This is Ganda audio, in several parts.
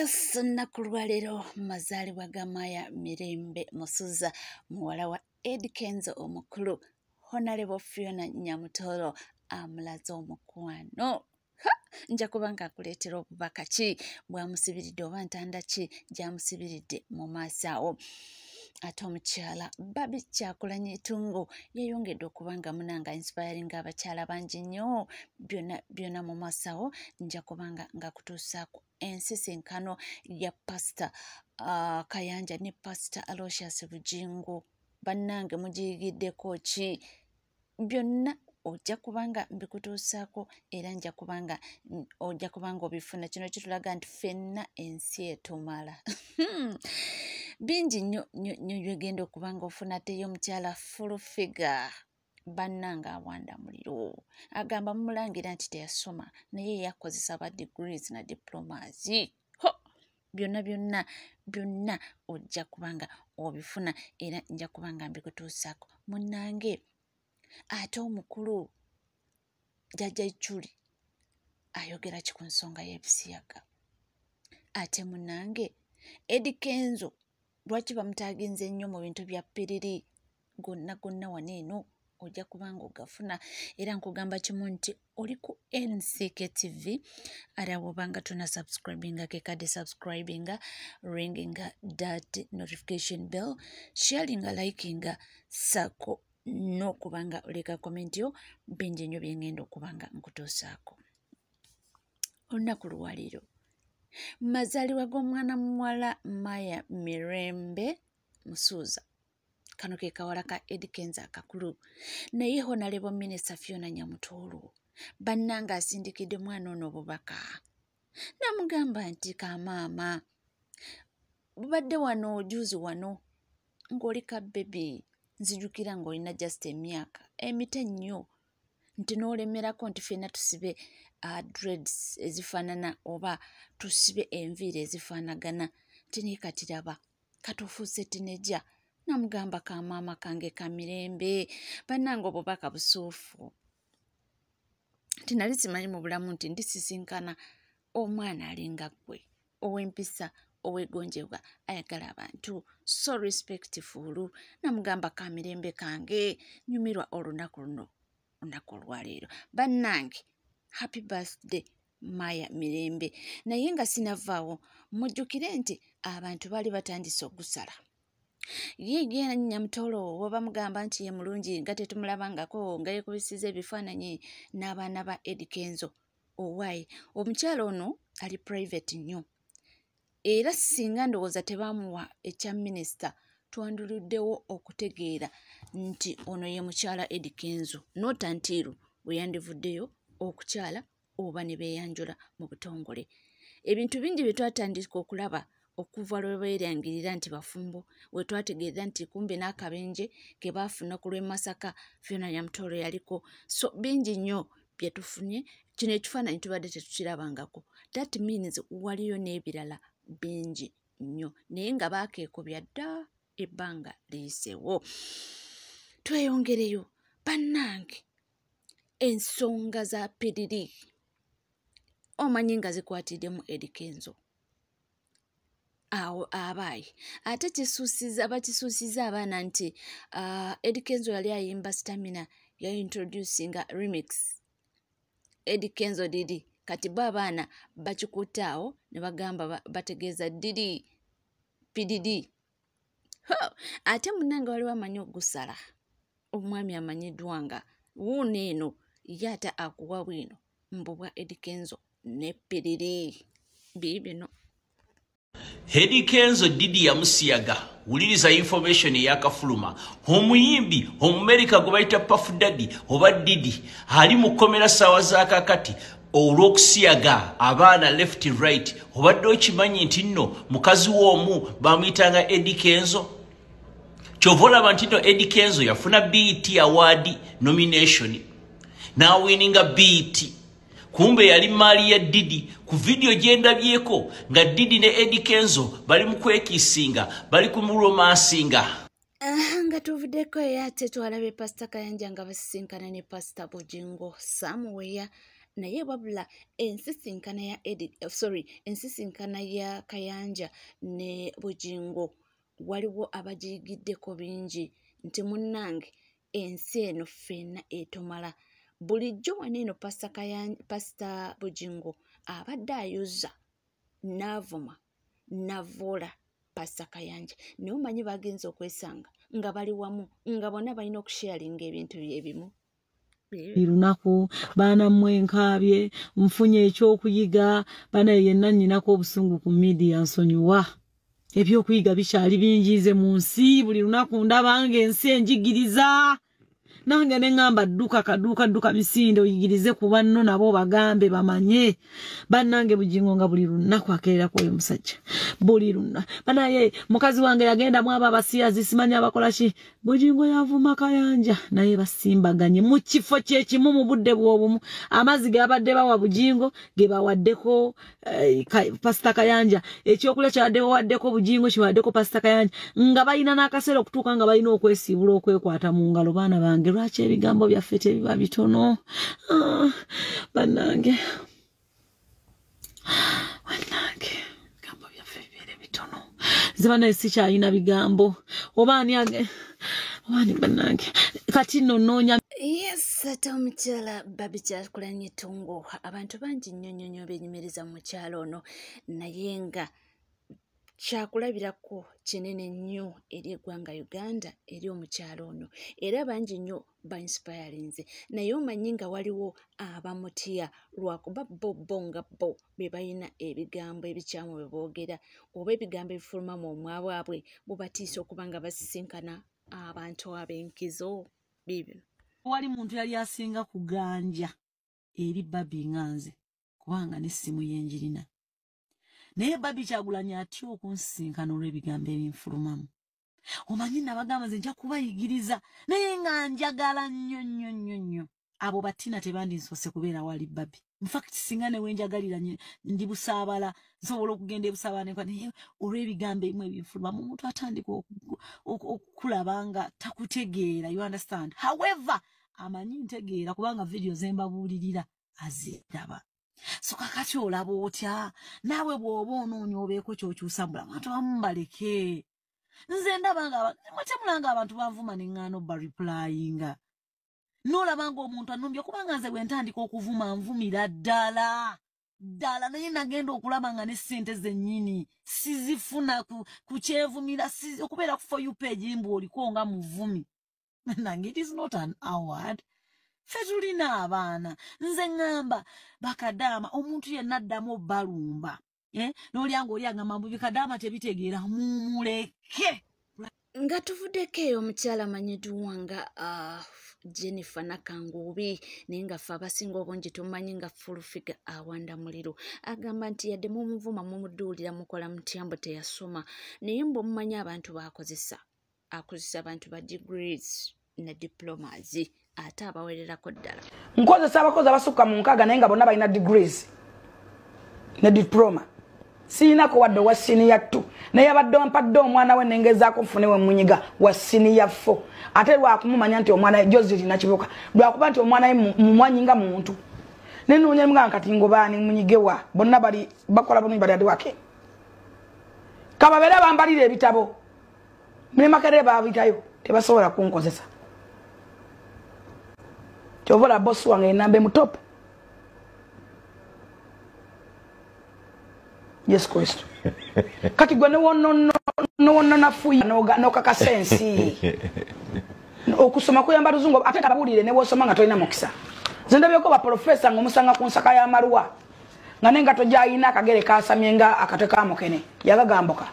Yes, nakulwalero mazaalibwa ga Maya Mirembe Musuza muwala wa Eddie Kenzo omukulu Honorable Fiona Nyamutolo amulaze omukwano. Nja kuba nkakuleetera obubaka ki bwamusibiridde oba ntanda ki gyamusibiridde mu maaso awo. Ate omukyala Babi Kyakulanye Tungo yeyongedde okuba nga munanga inspiring abakyala bangi nnyo byonna mu maaso awo. Nja kubanga nga kutuusaako ensisinkano ya Pastor Kayanja ne Pastor Aloysius Bujingo. Bannange mugiyigiddeko ki? Byonna ojja kubanga mbikutuusaako era ojja kubanga obifuna. Kino kitulaga nti ffenna ensi etumala. Bingi nnyo byegenda okuba nga ofuna teyo omukyala full figure. Bannanga awanda muliro agamba mumulangira nti teyasoma naye yakozesa ba degrees na diplomas. Byonna ojja kubanga obifuna era nja kubanga mbikutuusaako munnange. Ate omukulu Jjajja Ichuli ayogera ki ku nsonga y'ebisiyaga? Ate munnange Eddie Kenzo lwaki bamutaaginze nnyo mu bintu bya piriri? Gonna wano eno ojja kubanga ogafuna era nkugamba kimu nti oli ku NCK TV. Ara wobanga tuna subscribinga kekade subscribinga, ringinga that notification bell, sharinga, likinga, sako n'okubanga oleka comment yo. Bingi nnyo byengenda okubanga nkutuusaako. Olunaku lwaliro mazaalibwa g'omwana muwala Maya Mirembe Musuza. Kano ke kawala ka Eddie Kenzo akakulu naye Honorable Minister Fiona Nyamutolo bannanga asindikidde mwana ono obubaka. Namugamba nti kamaama bubadde wano juzi wano ng'oli ka baby, nzijukira ng'olina just emyaka emito nnyo nti n'olemerako nti ffenna tusibe dreads ezifaanana oba tusibe enviiri ezifaanagana. Tinaye katiraba katufuuse tineja. Namugamba kamaama kange ka Mirembe bannanga obubaka busuufu. Tinali simanyi mu bulamu nti ndisisinkana omwana alinga ggwe ow'empisa ow'eggonjebwa ayagala abantu so respectful. Namugamba ka Mirembe kange nyumirwa olunaku luno olunaku olwaleero. Bannange happy birthday Maya Mirembe. Naye nga sinavaawo mujjukire nti abantu baali batandise ogusala. Ye Nyamutolo oba mugamba nti ye mulungi nga tetumulabangako nga yekubisiza ebifaananyi n'abaana ba Eddie Kenzo. Owaayi omukyala ono ali private nnyo era singa ndowooza tebaamuwa ekya minisita twanduluddewo okutegeera nti ono ye mukyala Eddie Kenzo not until we yandivuddeyo okukyala oba ne beeyanjula mu butongole. Ebintu bingi bye twatandika okulaba okuva lwe beerangirira nti bafumbo, we twategeera nti kumbe n'akabenje ke baafuna ku lw'e Masaka Fiona Nyamutolo yaliko. So bingi nnyo bye tufunye. Kino ekifaananyi tubadde tetukirabangako. That means waliyo n'ebirala bingi nnyo naye nga baakeekobya dda ebbanga liyiseewo. Tweyongereyo bannange, ensonga za piriri omanyi nga zikwatiddemu Eddie Kenzo awo abaayi. Ate bakisuusiza abaana nti Eddie Kenzo yali ayimba Stamina introducinga remix Eddie Kenzo Didi. Kati bo abaana bakikutte awo ne bagamba bategeeza Didi PDD. Ate munnange waliwo amanyi ogusala, omwami amanyiddwa nga wuuno eno ye ate akuwa bwino mbubwa Eddie Kenzo ne piriri bibino. Eddie Kenzo Didi yamusiyaga. Wuliriza information eyakafuluma. Omuyimbi Omumerika gwe bayita Puff Daddy oba Didi ali mu kkomera ssaawa za kakati olw'okusiyaga abaana left right. Obadde okimanyi nti nno mukazi w'omu bamuyitanga Eddie Kenzo? Kyova olaba nti nno Eddie Kenzo yafuna BET Award nomination n'awininga BET. Kumbe yali maali ya Didi. Ku video gyendabyeko nga Didi ne Eddie Kenzo bali mu kwekiisinga, bali ku muromansinga. Nga tuvuddeko ate twalabe Pastor Kayanja nga basisinkana ne Pastor Bujingo somewhere naye wabula ensisinkana ya Kayanja ne Bugingo waliwo abagiyigiddeko bingi nti munnange ensi eno ffenna etomala. Bulijjo wano eno Pasita Bugingo abadde ayoza n'avuma n'avoola Pasita Kayanja, naye omanyi bagenze okwesanga nga bali wamu nga bonna balina okusharinga ebintu byebimu. Lunaku baana mwenkaabye nfunye ekyokuyiga baana yenna nnyinako obusungu ku media nsonyiwa. Ebyokuyiga bikyali bingize mu nsi buli lunaku ndabanga ensi enjigiriza. Nange ne ngamba dduka misinde oyigirize ku banno nabo bagambe bamanye. Bannange Bugingo nga buli lunaku akeera kwoyo musajja. Buli lunaku. Banaye mukazi wange yagenda mu aba basiya zisimanya abakola ki. Bugingo yavuma Kayanja naye basimbaganye mu kifo kyekimu mu budde bw'obumu. Amazzi gabadde bawa Bugingo ge bawaddeko Pasita Kayanja. Ekyokulya kyawaddeko Bugingo kiwaddeko Pasita Kayanja. Nga balina n'akaseera okutuuka nga balina okwesiibula okwekwata mu ngalo baana bange. Lwaki ebigambo byaffe tebiba bitono? Bannange ebigambo byaffe bibeere bitono. Ziba naye sikyalina bigambo. Obaani bannange kati nno nnoonya. Yes, ate omukyala Baby kyakulanye Tungo. Abantu bangi nnyo benyumiriza mu kyalo ono naye nga kyakulabirako kinene nnyo eri eggwanga Uganda eri omukyalo ono era bangi nnyo ba-inspirinze naye omanyi nga waliwo abamutya lwakuba bo nga bo be balina ebigambo ebikyamu bye boogera oba ebigambo ebifuluma mu omwa bwabwe bubatiisa okuba nga basisinkana abantu ab'enkizo bibyo. Wali muntu yali asinga kuganja eri Baby nganze kubanga n'essimu yenjirina. Naye Baby Kyagulanyi atya okunsinkana olw'ebigambo ebinfulumamu. Omanyi nabagamba nze nja kubayigiriza naye nga njagala nnyo. Abo batina tebandinsoose kubeera wali Baby. In fact singa ne wenjagalira ndi Busaabala nsobola okugenda ebusaabala naye olw'ebigambo ebimu ebinfulumamu omuntu atandika okulaba nga takutegeera. You understand? However amanyi ntegeera kubanga video zembabuulirira aziraba. So kakati olaba otya naawe bw'oba onoonya obeeko ky'okyusa mbula abantu abamu baleke. Nze ndaba temulanga abantu banvuma neŋŋaano bareplyinga. N'olaba ng'omuntu annumbye kubanga nze bwe ntandika okuvuma nvumira ddala naye nagenda okulaba nga ne ssente zennyini sizifuna ku kyevumira okubeera ku for you page mbu oliko nga muvumi. Nange it is not an award. Ffe tulina abaana. Nze ngamba bakadaama omuntu yenna addamu balumba. N'olyanga oli agamba mbu bikadaama tebitegeera mumuleke. Nga tuvuddeko eyo omukyala manyiddwanga Jennifer Nakangubi naye nga ffe abasinga obungi tumanyi nga full figure awanda muliro. Agamba nti yadde mumuvuma mumudduulira mukola mutya mbu teyasoma naye mbu omumanyi abantu akozesa abantu ba degrees na diplomas ate abawererako ddala. Nkozesa abakozi abasukka mu nkaaga naye nga bonna balina degrees ne diploma. Siinako wadde wa senior 2 naye abadde mpadde omwana we nengezaako nfune we munyiga wa senior 4 ate lwakumumanya nti omwana Jozi lina kibuka lwakuba nti omwana ye mumwanyinga muntu nenoonya mga nkati ngobaani munyigewa bonna bali bakola bulungi bali adi wake kababere bambalira ebitabo mnemakere babitayo tebasobola kunkozesa kyovola bosi wange enambe mu top. Yes Kristo. Kati gwe no nafuya no kakasensi. Okusoma kuyamba luzungu ate kabulire ne bosoma nga tolina mukisa. Zenda byoko ba professor ngomusanga ku nsaka ya maruwa. Ngane nga tojayina akagere kasamyenga akateka mukene. Yagagamboka.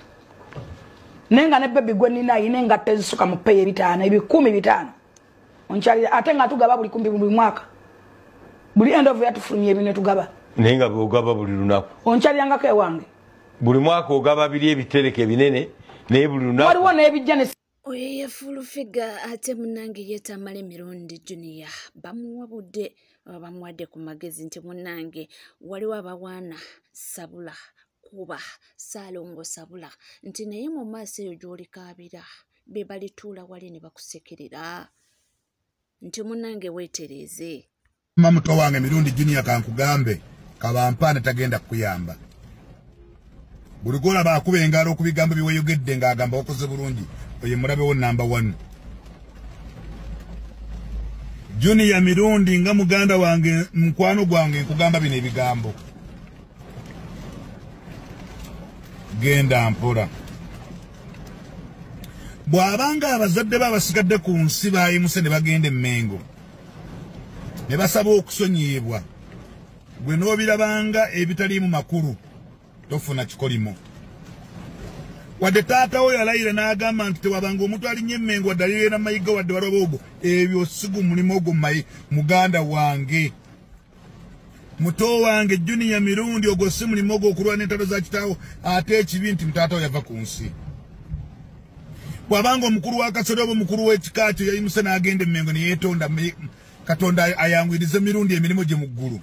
Nenga ne Baby gwe nina inenga tezisuka mupeye bitana ebikumi bitano. Onchali ate nga tugaba buli kumbi buli mwaka. Buli end of year tufulumye bine tugaba. Nenga bwogaba buli lunaku. Onchali yangako ewange. Buli mwaka ogaba biri ebitereke binene naye buli lunaku. Waliwo n'ebijja oyo ye full figure ate munnange yeetamala emirundi Junior bamuwadde ku magezi nti munnange waliwo abawaana sabula kuba Saalongo sabula nti naye mu maaso eyo gy'olikaabira be balituula wali ne bakusekerera nti munnange weetereeze Muto wange Mirundi Junior kankugambe kabampane tagenda kuyamba. Buligola bakube engalo kubigambo biweyogedde ngagamba okoze bulungi oye mulabe wo number 1. Junior Mirundi nga muganda wange mkwano gwange nkugamba bino ebigambo. Genda mpola. Bwabanga abazadde babasigadde ku nsi bayimuse ne bagende Mmengo. Ne basaba okusonyibwa. Gwe n'obirabanga ebitaliimu makulu tofuna kikolimo. Wadde taata we yalayira n'agamba nti tewabanga omuntu alinnye Mmengo wadde alira mayiga wadde walaboogo ebyo sigu mulimo ogwo muganda wange. Muto wange Junior Mirundi ogwo si mulimo ogwo okulwana entalo za kitaawo ate ekibi nti mutaata we yava ku nsi. Bwabanga omukulu wa Kasolo oba omukulu w'ekika kyo yayimuse n'agenda Mmengo ne yeetonda Katonda ayangwirize Mirundi emirimu gye mu ggulu.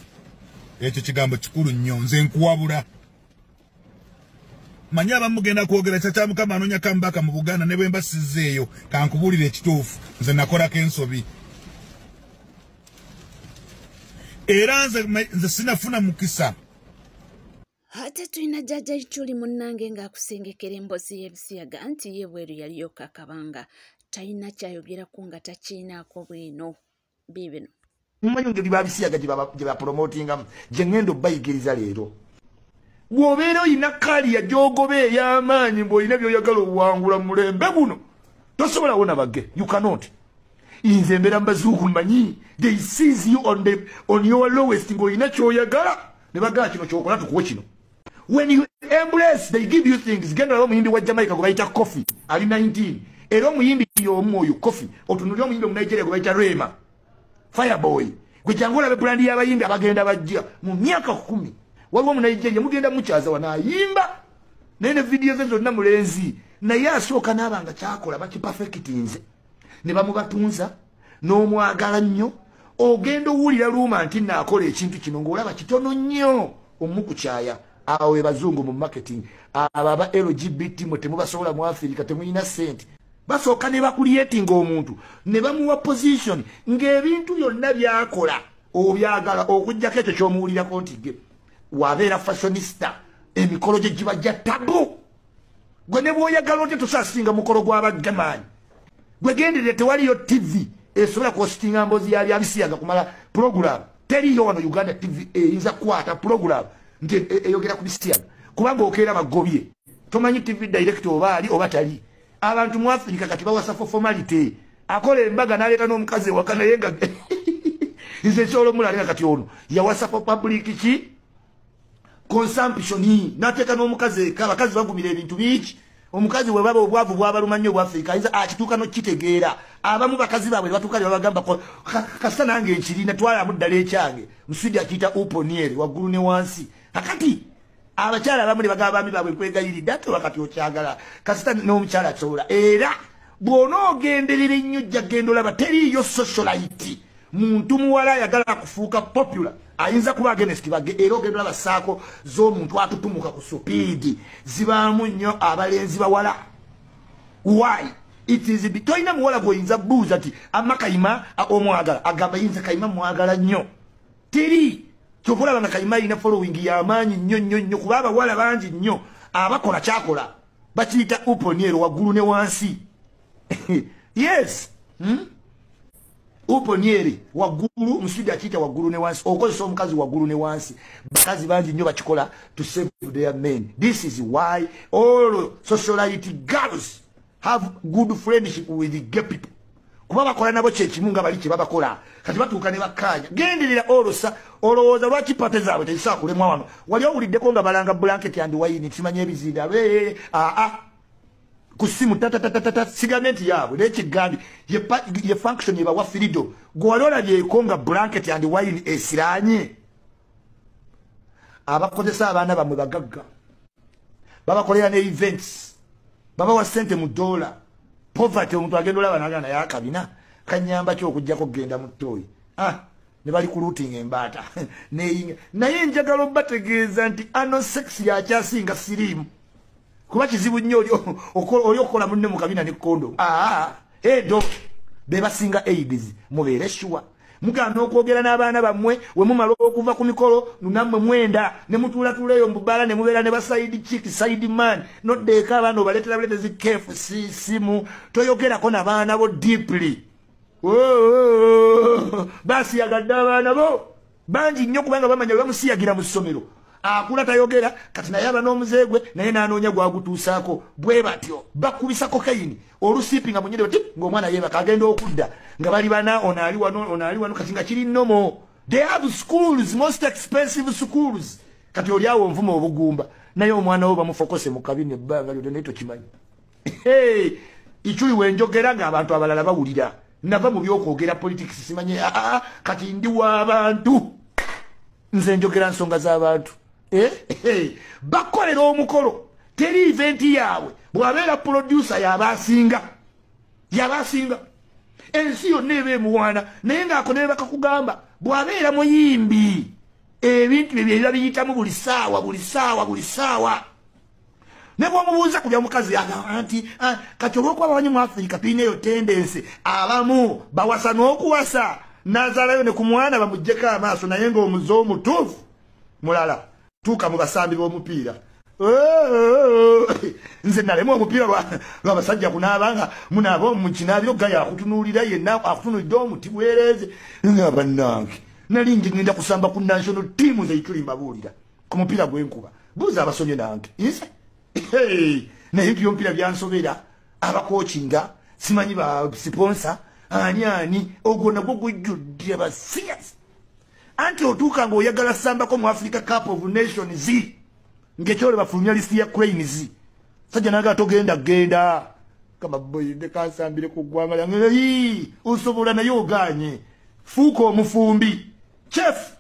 Ekyo kigambo kikulu nnyo nze nkuwabula. Manya abamugenda kwogera kya Mukama anonya kambaka mu Buganda ne bwe mbasizzeeyo kankubuulira ekituufu nze nakolako ensobi. Era nze sinafuna mukisa. Ate tulina jjajja Ichuli munnange ng'akusengekera emboozi y'ebisiyaga anti ye bweru yaliyo kakabanga talina kyayogerako nga takiinaako bwino bibino. Mumanyi ngeri babisiyaga gye bapromotingamu gye ngendo bayigiriza leero. Bw'obeera oyina kaliya gy'ogobe ey'amaanyi ng'olina by'oyagala obuwangula mulembe guno tosobola wona bage. You cannot. Inze mbeera mbazuuku manyi they seize you on your lowest ng'olina ky'oyagala ne bagala kino ky'okola tukuwe kino. When you embrace they give you things. Genda laba omuyimbi wa Jamaica gwe bayita Kofi ali 19 era omuyimbi y'omu oyo Kofi otunulira omuyimbi mu Nigeria gwe bayita Rema Fireboy gwe jangu olabe brandi y'abayimbi abagenda bajja mu myaka 10 waliwo mu Nigeria mugenda mukyaza wanayimba naye ne video ze zonna mulenzi naye asooka n'abanga kyakola bakiperfectinze ne bamubatunza n'omwagala nnyo ogenda owulira luuma nti naakola ekintu kino ng'olaba kitono nnyo omukukyaya awe bazungu mu marketing ababa LGBT mwe temubasobola mu Africa temuyina sente basooka ne bakuliyetinga omuntu ne bamuwa position ng'ebintu byonna byakola obyagala okujjako ekyo ky'omuwulirako nti ge wabeera fashionista emikolo gye giba gya tabu gwe ne bw'oyagala otya tosasinga mukolo gw'abagamaanyi gwe genderere tewaliyo TV esobola kuhostinga mboozi yali abisiyaga kumala program teriyo wano Uganda TV eyinza kukwata program nti eyogera ku bisiyaga kubanga okeera bagobye tomanyi TV director oba ali oba tali. Abantu mu Africa kati bawasa for formality akola embaga n'aleeta n'omukazi ewaka naye nga nze kyolomula alinga kati ono yawasa for public ki consumption n'ateeka n'omukazi eka abakazi bagumira ebintu bingi omukazi bwe baba obwavu bw'abaluma nnyo bw'Afrika ayinza akituuka n'okitegeera abamu bakazi baabwe batuuka ne babagamba kasita nange nkirina twalamu ddala ekyange musujja akiyita uponiere waggulu ne wansi akati abakyala abamu ne bagamba baami baabwe nkwegayiridde ate wakati okyagala kasita n'omukyala kyola era bw'onoogenderera ennyo ojja genda olaba teriiyo socialite muntu muwala ayagala kufuuka popular ayinza kuba against bage era ogenda olaba ssaako z'omuntu atutumuka ku supiidi zibaamu nnyo abalenzi bawala. Why? It is toyina muwala gw'oyinza buuza ati amma Kayima omwagala agamba yinza Kayima mwagala nnyo teri kyokulaba nga Kayima alina following y'amaanyi nnyo kuba abawala bangi nnyo abakola kyakola bakiyita uponiero waggulu ne wansi. Yes. Uponiere waggulu musujja akiyita waggulu ne wansi okozesa omukazi waggulu ne wansi bakazi bangi nnyo bakikola to save their men. This is why all socialite girls have good friendship with the gay people kuba bakola nabo kyekimu nga bali kye babakola kati batuuka ne bakkaanya genderera olosa olowooza lwaki pate zaabwe tezisobola kulemwa wano wali owuliddeko nga balanga blanket and wine kimanya ebizinda ku simu tatatatata sigamenti yaabwe n'ekigambi ye function yebawa freedom gwe wali olabyeko nga blanket and wine esiranye abakozesa abaana bamwe bagagga babakolera ne events babawa sente mu dola poverty omuntu agenda olaba nagana naye akabina kanyamba ky'okujjako kugenda mu ttooyi ne bali ku looting embaata naye njagala obategeeza nti ano sex yakyasinga siriimu kuba kizibu nnyo oli okukola munne mu kabina ne kondo edo be basinga AIDS mubeere sure mugana okwogera n'abaana bammwe we mumala okuva ku mikolo nammwe mwenda ne mutuulatuuleyo mu bbala ne mubeera ne baside chick side man noddeeka abaana obaleetera buleetezi kefu simu toyogerako n'abaana bo deeply basiyagadde abaana bo bangi nnyo kubanga bamanya bwe bamusiyagira mu ssomero akula tayogera kati naye aba n'omuzeegwe naye n'anoonya gwagutuusaako bwe batyo bakubisa kokayini olusiipi nga munyere bati ng'omwana yeebaka agenda okudda nga bali bana ono ali wano kati nga kiri nnomo. They have schools, most expensive schools. Kati oli awo nvuma obugumba naye omwana wo bamufokose mu kabine ebbanga lyonna naye tokimanyi. Ikyuli wenjogera ng'abantu abalala bawulira nava mu by'okwogera politics simanye kati ndi w'abantu nze njogera nsonga z'abantu. Bakolera omukolo teri event yaabwe bw'abeera producer yabasinga ensi yonna eba emuwaana naye ng'ako ne bakakugamba bw'abeera muyimbi ebintu bye biba biyitamu buli ssaawa ne bw'omubuuza ku byamukazi nti kati olw'okuba abamanyi mu Afirika tulina eyo tendensi abamu bawasa n'okuwasa n'azaalayo ne ku mwana bamuggyeko amaaso naye ng'omuze omutuufu mulala tuuka mu basambi b'omupiira nze nalemu omupiira lw'abasajja kunaabanga munaaba mu kinaabiro gaya akutunuulira yenna akutunuulidde omuti bwereeze nga bannange nali ngenda kusamba ku national team ze ituli mbabuulira ku mupiira gw'enkuba buuza abasomye nange naye by'omupiira byansobera abakokinga simanyi ba sponsor ani ogwo nagwo gujjudde abasiyasi anti otuuka ng'oyagala sambako mu Africa Cup of Nations ng'ekyole bafulumya listi ya Cranes sajja naga genda kama boy de kansambire ku ggwanga lyange osobola naye oganye fuuka omufumbi chef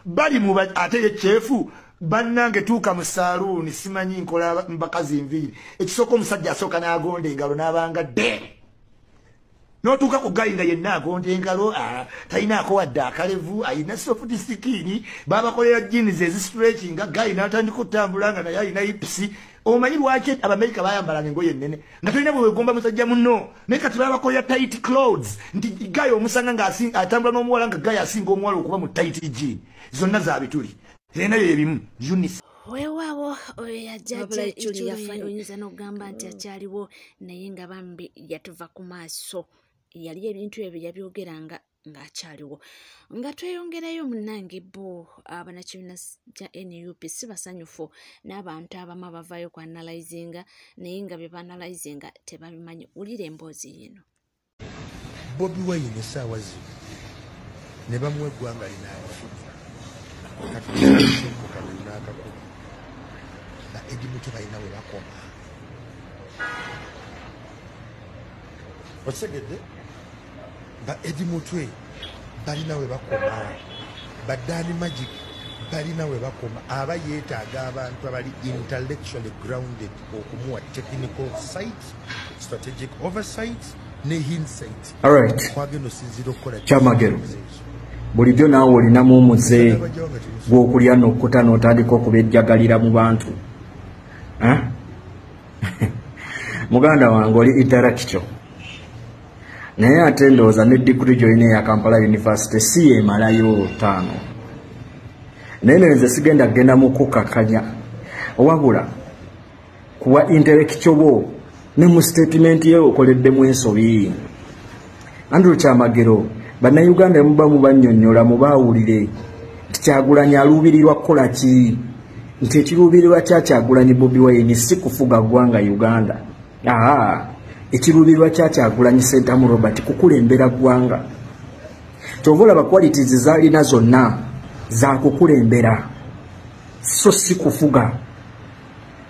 bali mu ate ye chefu bannange tuuka mu saloon simanyi nkola mbakazi nviiri ekisooka omusajja asooka n'agonda engalo n'abanga de notuuka ku galinga yenna agonda engalo talinaako wadde akalevu ayina soft skin babakolera jeans ezistretchinga gayi n'atandika okutambula nga naye ayina hips omanyi lwaki abamerika bayambalanga engoye ennene nga tolina bwe wegomba musajja munno naye kati babakolera tight clothes nti gayi omusanga ng'atambula n'omuwala nga gayi asinga omuwala okuba mu tight jean zonna zabituli era nayo ebimu unis weewaawo oyo yajja Julia oyinza n'okugamba nti akyaliwo naye nga bambi yatuva ku maaso yali ebintu ebyo yabyogeranga ng'akyaliwo nga tweyongerayo munnange bo abanakibiina kya NUP si basanyufu n'abantu abamu abavaayo ku analyzinga naye nga bye baanalyzinga tebabimanyi. Wulira emboozi yino. Bobi Wine essaawa zino ne bamuwa eggwanga linaabafuga katunaakakuba ba Edimutwe balina we bakoma osegedde ba Edimutwe balina we bakoma ba Dani Magic balina we bakoma aba yeetaaga abantu abali intellectually grounded okumuwa technical sight strategic oversight ne insight. All right. Chamagero bulijjo naawe olinamu omuze gw'okulya n'okkuta n'otandika okubejjagalira mu bantu muganda wange oli interaction naye ate ndowooza ne diguri gy'olina eya Kampala University si emalayo 5 naye nze sigenda kugenda mu kukakanya wabula kuwa interaction bo ne mu statement ye okoleddemu ensobi. Andrew Chamagero bannayuganda muba mubannyonnyola mubaawulire nti Kyagulanyi aluubirirwa kukola ki nti ekiruubirirwa kya Kyagulanyi Bobi Wine si kufuga ggwanga Uganda. Ekiruubirirwa kya Kyagulanyi Sentamu Robert kukulembera ggwanga. Tovola qualities zaalina zonna za kukulembera so si kufuga.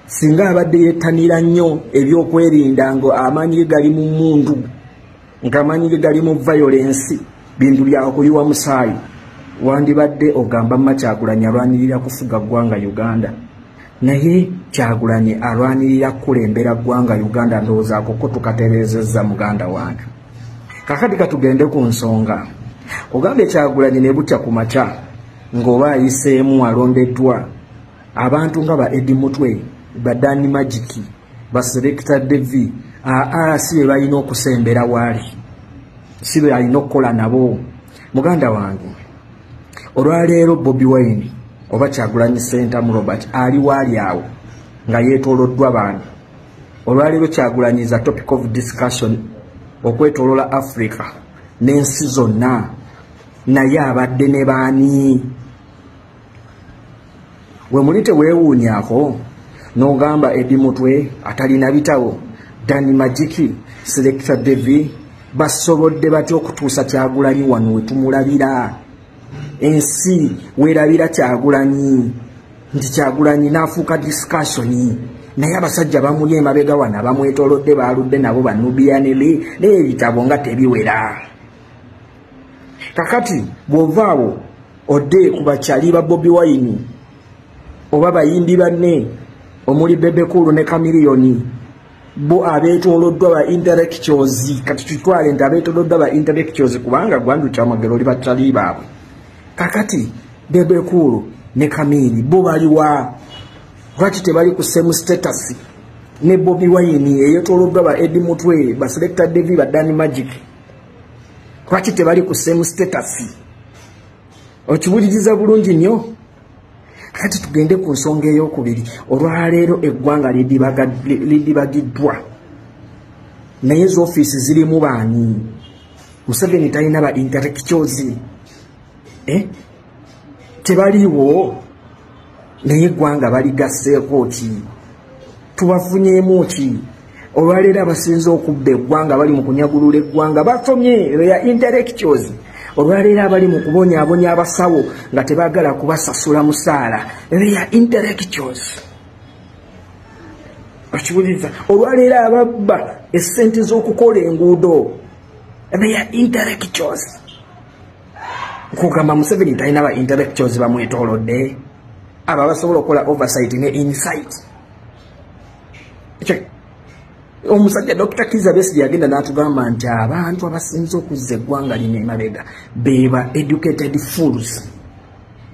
Singa abadde yeetanira nnyo ebyokwerinda ngo amaanyi gali mu mundu ng'amaanyi gali mu violence bintu bya kuyiwa musaayi wandibadde ogamba Kyagulanyi alwanirira kufuga ggwanga Uganda naye Kyagulanyi alwanirira kulembera ggwanga Uganda ndowooza ako tukatereezezza muganda wange. Kakati katugende ku nsonga ogambe Kyagulanyi ne butya ku makya ng'oba ayiseemu alondeddwa abantu nga ba Edimutwe ba Dani Magic ba Selector Devi si balina okusembera waali sibe alina okukola nabo. Muganda wange olwaleero Bobi Wine oba Kyagulanyi Ssentamu Robert ali waali awo nga yeetooloddwa bantu. Olwaleero Kyagulanyi is a topic of discussion okwetoolola Africa n'ensi zonna, naye abadde ne baani? We muli teweewuunyaako n'ogamba Eddie Mutwe atalina bitabo, Danny Magic, Selector Devi basobodde batya okutuusa Kyagulanyi wano we tumulabira? Ensi weerabira Kyagulanyi nti Kyagulanyi n'afuuka discussion, naye abasajja bamuli emabega wano abamwetoolodde baaludde nabo banubiyanire n'ebitabo nga tebiwera. Kakati bw'ovaawo odde ku bakyali ba Bobi Wine oba bayimbi banne omuli Bebe Cool ne Chameleone, bo abeetooloddwa ba intellectuals. Kati tutwale nti abeetooloddwa ba intellectuals kubanga Gwandu Kyamagero oli batali baabwe. Kakati Bebe Cool ne Chameleone bo baliwa? Lwaki tebali ku same status ne Bobi Wine eyeetooloddwa ba Eddie Mutwe, ba Selector Devi, ba Danny Magic? Lwaki tebali ku same status? Okiwuliriza bulungi nnyo. Kati tugende ku nsonga ey'okubiri. Olwaleero eggwanga lidibagiddwa, naye ezo ofiisi zirimu baani? Museveni talina ba intellectuals tebaliwo, naye eggwanga baligasseeko ki? Tubafunyeemu ki? Olwaleero abasinze okubba eggwanga bali mu kunyagulula eggwanga bafumye ya intellectuals. Olwaleero abali mu kubonyaabonya abasawo nga tebaagala kubasasula musaala ya intellectuals. Okiwuliriza? Olwaleero ababba essente z'okukola enguudo ya intellectuals. Nkugamba Museveni talina ba intellectuals bamwetoolodde abo abasobola okukola oversight ne insight. Omusajja Dr. Kizza Besigye yagenda n'atugamba nti abantu abasinze okuzza eggwanga lino emabega beba educated fools,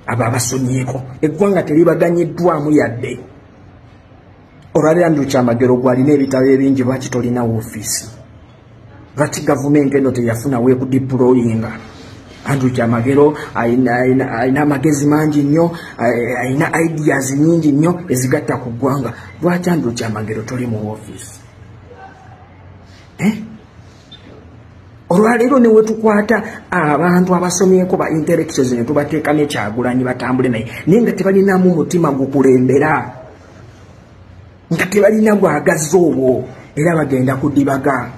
abo abasomyeko. Eggwanga teribaganyiddwamu yadde. Olwaleero Andrew Kyamagero gwalina ebitabo ebingi, lwaki tolina woofiisi? Lwaki gavumenti eno teyafunawo ekudiployinga? Andrew Kyamagero alina amagezi mangi nnyo, alina ideas nyingi nnyo ezigatta ku ggwanga. Lwaki Andrew Kyamagero toli mu woofiisi? Olwaleero ne wetukwata abantu abasomyeko ba intellectuals ne tubateeka ne Kyagulanyi batambule naye, naye nga tebalinamu mutima gukulembera, nga tebalina bwagazi obwo, era bagenda kudibaga.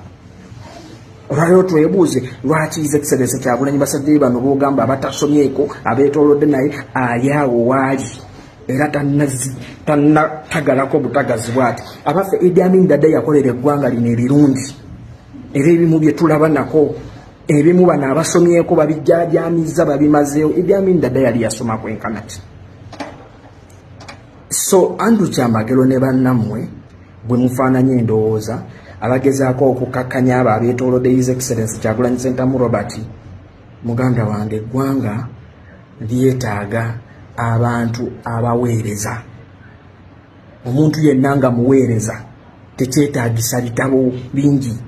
Olwaleero twebuuze lwaki His Excellency Kyagulanyi basadde bano b'ogamba abatasomyeko abeetoolodde naye ayaawo waali era tagalako butagazi bwati. Abaffe Idi Amin Dada yakolera eggwanga lino ebirungi, era ebimu bye tulaba nako, ebimu bano abasomyeko babijjaajamiza babimazeewo. Idi Amin Dada yali yasoma kwenkanaki. So Andrew Kyamagero ne bannammwe bwe mufaananye endowooza abagezaako okukakkanya abo abeetoolodde His Excellency Kyagulanyi Ssentamu Robert, muganda wange eggwanga lyetaaga abantu abaweereza. Omuntu yenna nga muweereza tekyetaagisa bitabo bingi,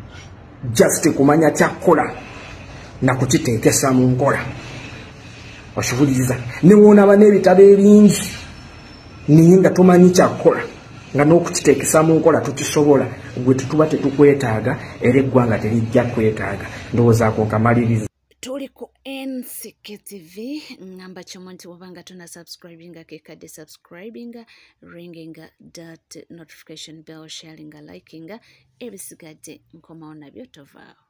just kumanya kyakkola na kukiteekesa mu nkola. Okiwuliriza? Ne woonaba n'ebitabo ebingi naye nga tomanyi kyakkola nga n'okukiteekesa mu nkola tukisobola, gwe tutuba tetukwetaaga era eggwanga terijja kwetaaga. Ndowoozaako nkamaliriza. Tuli ku NCK TV, ngamba chomo nti wabanga tuna subscribinga kekade subscribinga, ringinga that notification bell, sharinga, likinga, ebisigadde nkomawo nabyo tovaawo.